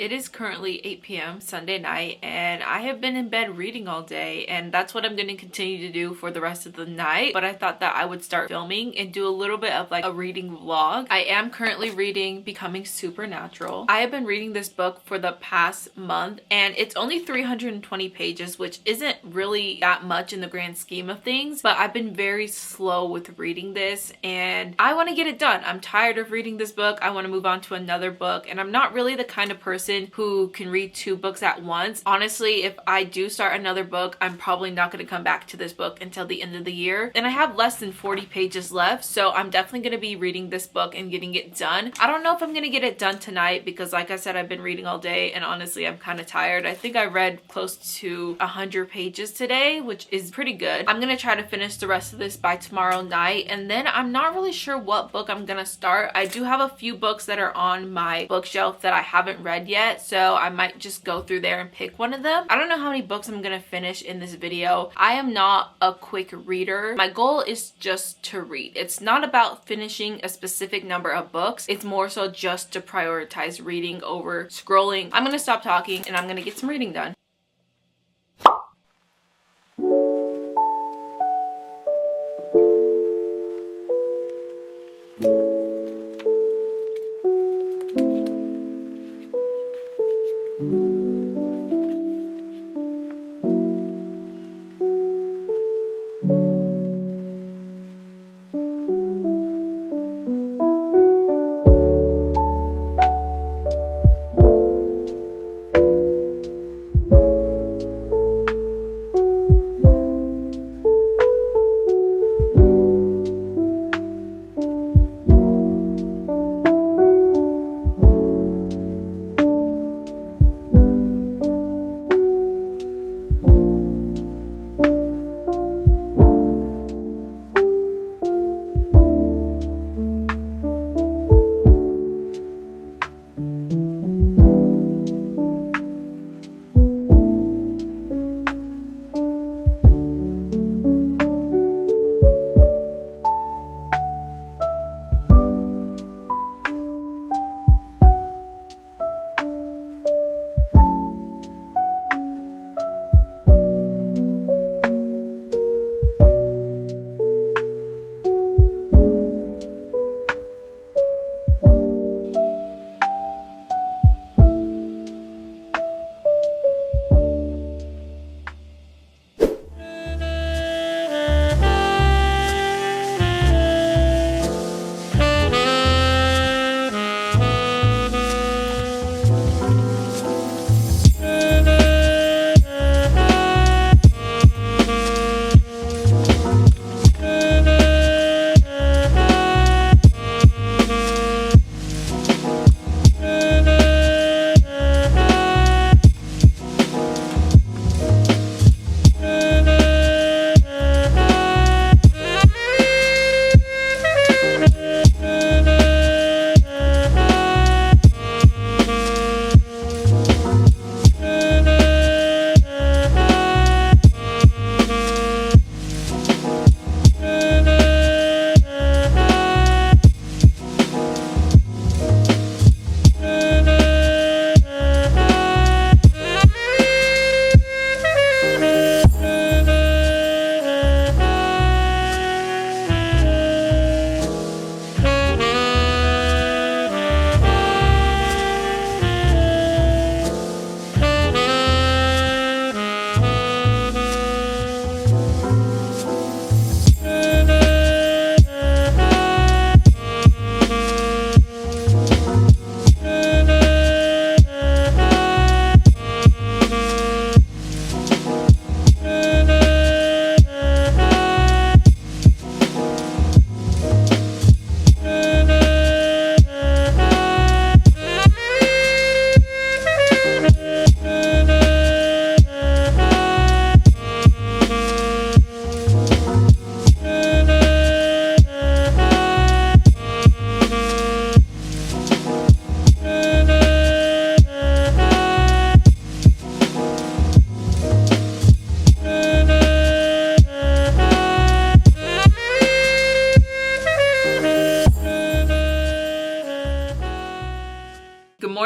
it is currently 8 p.m. Sunday night, and I have been in bed reading all day, and that's what I'm going to continue to do for the rest of the night. But I thought that I would start filming and do a little bit of like a reading vlog. I am currently reading Becoming Supernatural. I have been reading this book for the past month, and it's only 320 pages, which isn't really that much in the grand scheme of things, but I've been very slow with reading this, and I want to get it done. I'm tired of reading this book. I want to move on to another book, and I'm not really the kind of person who can read 2 books at once. Honestly, if I do start another book, I'm probably not going to come back to this book until the end of the year, and I have less than 40 pages left, so I'm definitely going to be reading this book and getting it done. I don't know if I'm going to get it done tonight because, like I said, I've been reading all day, and honestly, I'm kind of tired. I think I read close to 100 pages today, which is pretty good. I'm going to try to finish the rest of this by tomorrow night, and then I'm not really sure what book I'm going to start. I do have a few books that are on my bookshelf that I haven't read yet, so I might just go through there and pick one of them. I don't know how many books I'm going to finish in this video. I am not a quick reader. My goal is just to read. It's not about finishing a specific number of books. It's more so just to prioritize reading over scrolling. I'm going to stop talking and I'm going to get some reading done.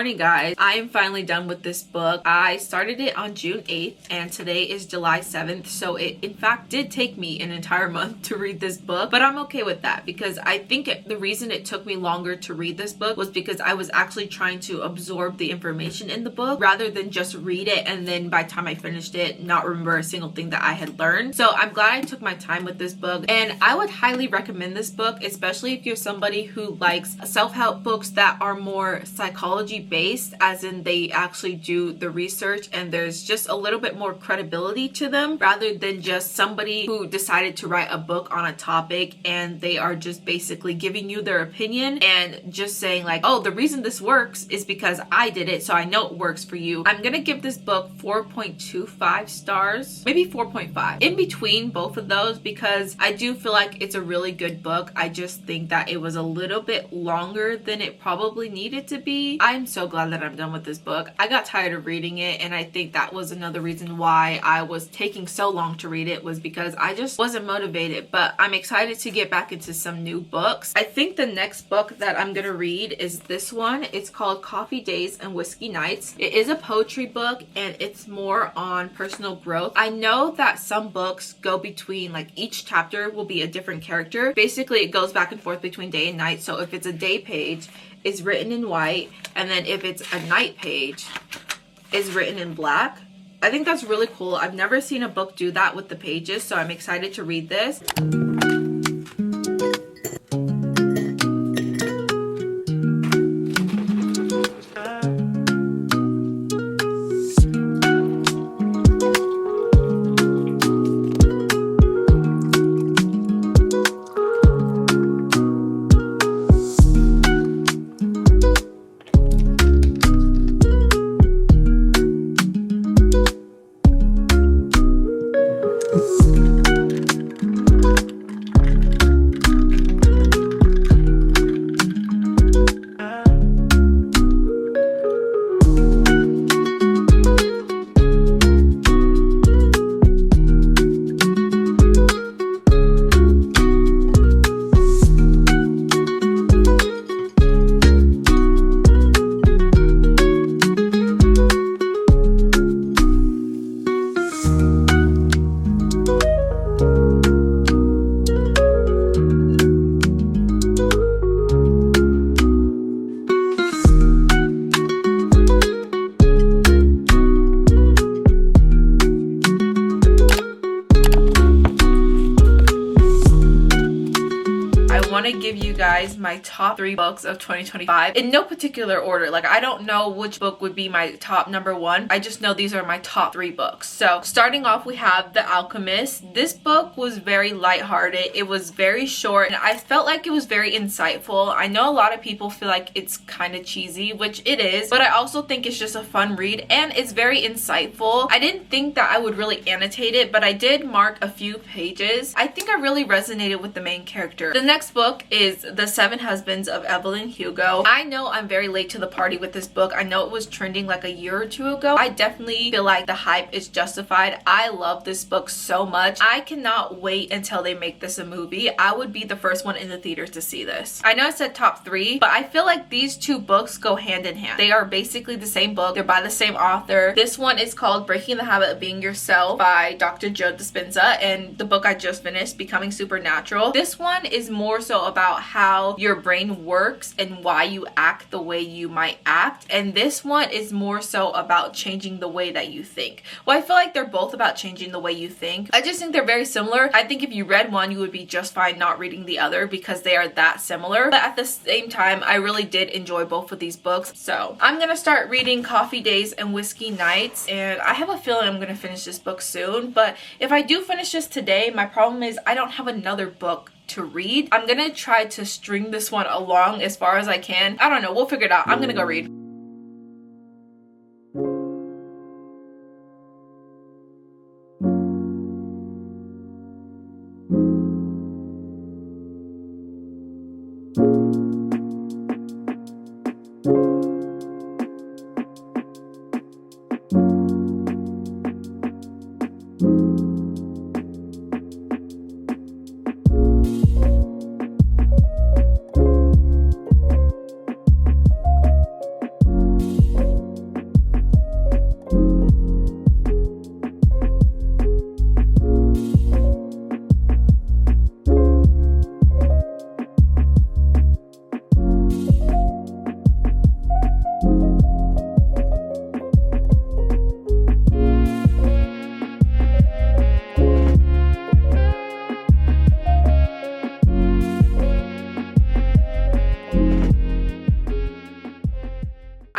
morning, guys. I am finally done with this book. I started it on June 8th and today is July 7th, so it in fact did take me an entire month to read this book, but I'm okay with that because I think the reason it took me longer to read this book was because I was actually trying to absorb the information in the book rather than just read it and then by the time I finished it not remember a single thing that I had learned. So I'm glad I took my time with this book, and I would highly recommend this book, especially if you're somebody who likes self-help books that are more psychology based, as in they actually do the research and there's just a little bit more credibility to them rather than just somebody who decided to write a book on a topic and they are just basically giving you their opinion and just saying like, oh, the reason this works is because I did it, so I know it works for you. I'm gonna give this book 4.25 stars, maybe 4.5, in between both of those, because I do feel like it's a really good book. I just think that it was a little bit longer than it probably needed to be. I'm so glad that I'm done with this book. I got tired of reading it, and I think that was another reason why I was taking so long to read it, was because I just wasn't motivated. But I'm excited to get back into some new books. I think the next book that I'm gonna read is this one. It's called Coffee Days and Whiskey Nights. It is a poetry book and it's more on personal growth. I know that some books go between, like, each chapter will be a different character. Basically it goes back and forth between day and night. So if it's a day page, it's written in white, and then if it's a night page, it's written in black. I think that's really cool. I've never seen a book do that with the pages, so I'm excited to read this. To give you guys my top 3 books of 2025 in no particular order. Like, I don't know which book would be my top number 1. I just know these are my top 3 books. So starting off, we have The Alchemist. This book was very lighthearted. It was very short and I felt like it was very insightful. I know a lot of people feel like it's kind of cheesy, which it is, but I also think it's just a fun read and it's very insightful. I didn't think that I would really annotate it, but I did mark a few pages. I think I really resonated with the main character. The next book is The 7 Husbands of Evelyn Hugo. I know I'm very late to the party with this book. I know it was trending like a year or 2 ago. I definitely feel like the hype is justified. I love this book so much. I cannot wait until they make this a movie. I would be the first one in the theater to see this. I know I said top 3, but I feel like these 2 books go hand in hand. They are basically the same book. They're by the same author. This one is called Breaking the Habit of Being Yourself by Dr. Joe Dispenza, and the book I just finished, Becoming Supernatural. This one is more so about how your brain works and why you act the way you might act, and this one is more so about changing the way that you think. Well, I feel like they're both about changing the way you think. I just think they're very similar. I think if you read one, you would be just fine not reading the other because they are that similar, but at the same time I really did enjoy both of these books. So I'm gonna start reading Coffee Days and Whiskey Nights, and I have a feeling I'm gonna finish this book soon. But if I do finish this today, my problem is I don't have another book to read. I'm gonna try to string this one along as far as I can. I don't know, we'll figure it out. I'm gonna go read.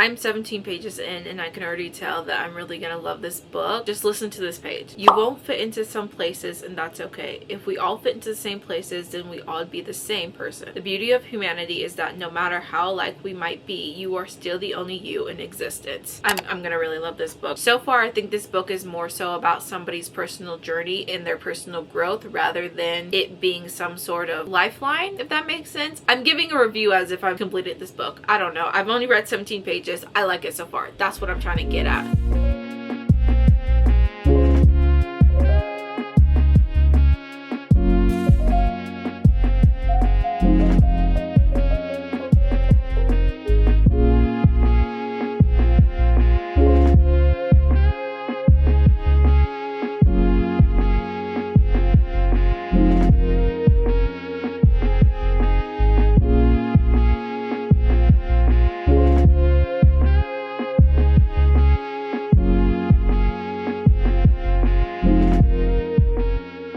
I'm 17 pages in and I can already tell that I'm really gonna love this book. Just listen to this page. You won't fit into some places and that's okay. If we all fit into the same places, then we all be the same person. The beauty of humanity is that no matter how alike we might be, you are still the only you in existence. I'm gonna really love this book. So far, I think this book is more so about somebody's personal journey and their personal growth rather than it being some sort of lifeline, if that makes sense. I'm giving a review as if I've completed this book. I don't know. I've only read 17 pages. I like it so far. That's what I'm trying to get at.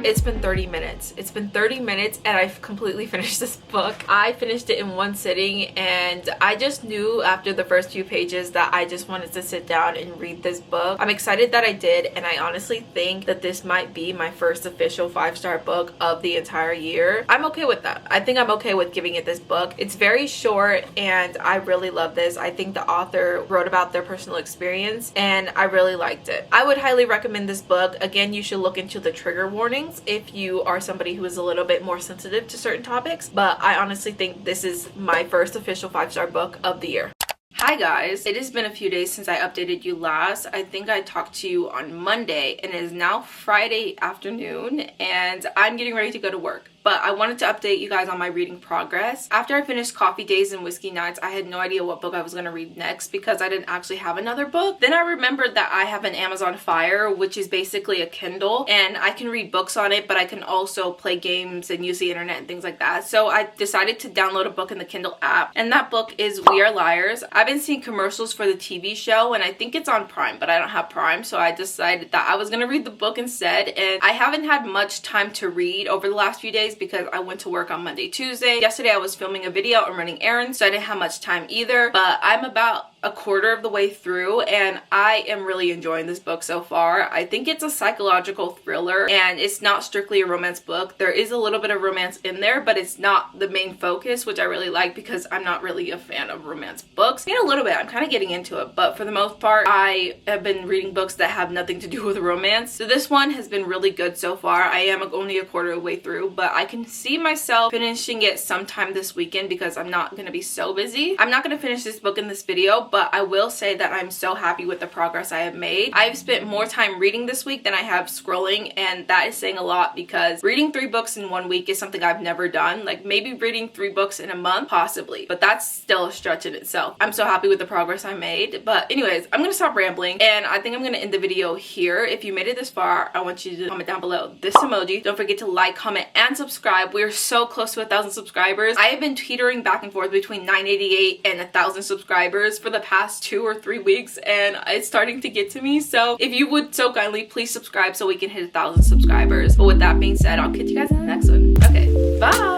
It's been 30 minutes. It's been 30 minutes and I've completely finished this book. I finished it in one sitting and I just knew after the first few pages that I just wanted to sit down and read this book. I'm excited that I did, and I honestly think that this might be my first official 5-star book of the entire year. I'm okay with that. I think I'm okay with giving it this book. It's very short and I really love this. I think the author wrote about their personal experience and I really liked it. I would highly recommend this book. Again, you should look into the trigger warnings if you are somebody who is a little bit more sensitive to certain topics, but I honestly think this is my first official 5-star book of the year. Hi guys, it has been a few days since I updated you last. I think I talked to you on Monday and it is now Friday afternoon and I'm getting ready to go to work. But I wanted to update you guys on my reading progress. After I finished Coffee Days and Whiskey Nights, I had no idea what book I was going to read next because I didn't actually have another book. Then I remembered that I have an Amazon Fire, which is basically a Kindle, and I can read books on it, but I can also play games and use the internet and things like that. So I decided to download a book in the Kindle app, and that book is We Are Liars. I've been seeing commercials for the TV show, and I think it's on Prime, but I don't have Prime, so I decided that I was going to read the book instead, and I haven't had much time to read over the last few days because I went to work on Monday, Tuesday. Yesterday I was filming a video and running errands, so I didn't have much time either, but I'm about a quarter of the way through and I am really enjoying this book so far. I think it's a psychological thriller and it's not strictly a romance book. There is a little bit of romance in there, but it's not the main focus, which I really like because I'm not really a fan of romance books. In a little bit, I'm kind of getting into it, but for the most part, I have been reading books that have nothing to do with romance. So this one has been really good so far. I am only a quarter of the way through, but I can see myself finishing it sometime this weekend because I'm not going to be so busy. I'm not going to finish this book in this video, but I will say that I'm so happy with the progress I have made. I've spent more time reading this week than I have scrolling, and that is saying a lot because reading 3 books in 1 week is something I've never done. Like maybe reading 3 books in a month, possibly, but that's still a stretch in itself. I'm so happy with the progress I made. But anyways, I'm gonna stop rambling and I think I'm gonna end the video here. If you made it this far, I want you to comment down below this emoji. Don't forget to like, comment, and subscribe. We are so close to 1,000 subscribers. I have been teetering back and forth between 988 and 1,000 subscribers for the past 2 or 3 weeks, and it's starting to get to me. So if you would so kindly please subscribe so we can hit 1,000 subscribers. But with that being said, I'll catch you guys in the next one. Okay, bye.